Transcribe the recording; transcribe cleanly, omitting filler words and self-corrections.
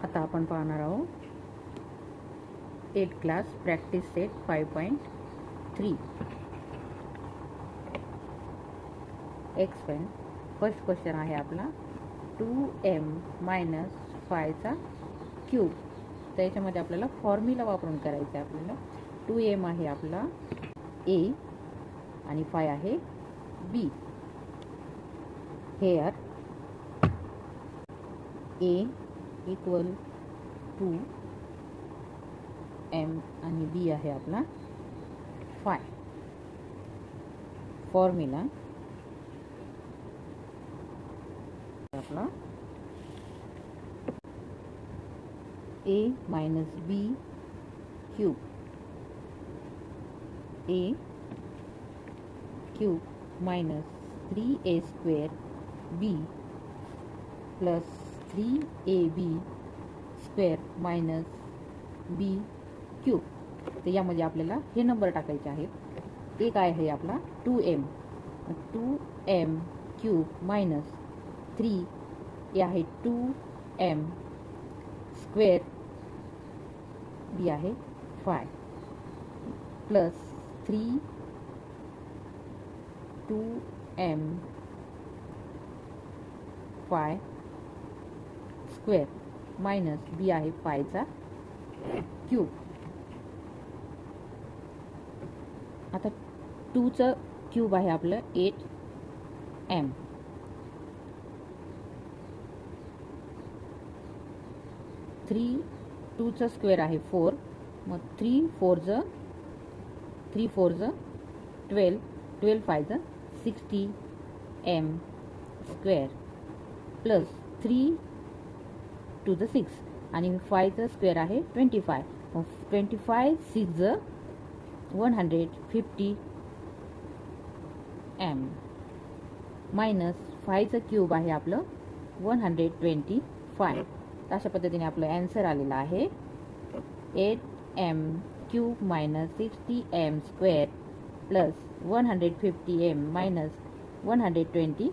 आता आपण पाहणार आहोत 8th class practice set 5.3 expand. First question आहे आपला 2m मायनस 5 चा क्यूब. तर याच्यामध्ये आपल्याला फॉर्म्युला वापरून करायचं आहे. आपल्याला 2m आहे आपला a आणि 5 आहे b. Here a equal to m आणि b आहे आपला 5. फॉर्म्युला आपला a minus b cube. a cube minus 3a square b plus 3ab square minus b cube. तर यामध्ये आपल्याला हे नंबर टाकायचे आहेत. एक आहे आपला 2m क्यूब मायनस 3 हे आहे 2m स्क्वेअर b आहे 5 plus 3 2m 5 square minus b आहे 5 चा क्यूब. आता 2 चं क्यूब आहे आपलं 8m. 2 चं स्क्वेअर आहे 4. मग 3 4 चं 12 12 5 चं 60m स्क्वेअर प्लस 3 2 चं 6 आणि 5 चं स्क्वेअर आहे 25. मग 25 6 चं 150m मायनस 5 चं क्यूब आहे आपलं 125. अशा पद्धतीने आपलं आन्सर आलेलं आहे 8m cube minus 60m square plus 150m minus 125.